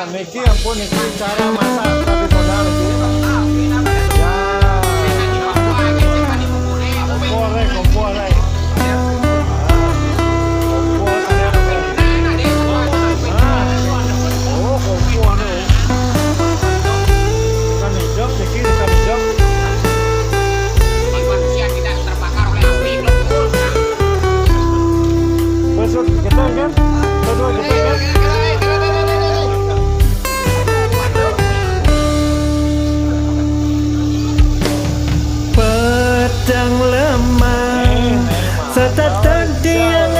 Niki ampun ini cara masak tradisional ini. Ya. Kompor. Oh, kompor nih. Ikan hijau, Niki ikan hijau. Manusia tidak terbakar oleh api belum. Besok kita kan? Kedua kita kan? Pedang lemah setetap tiang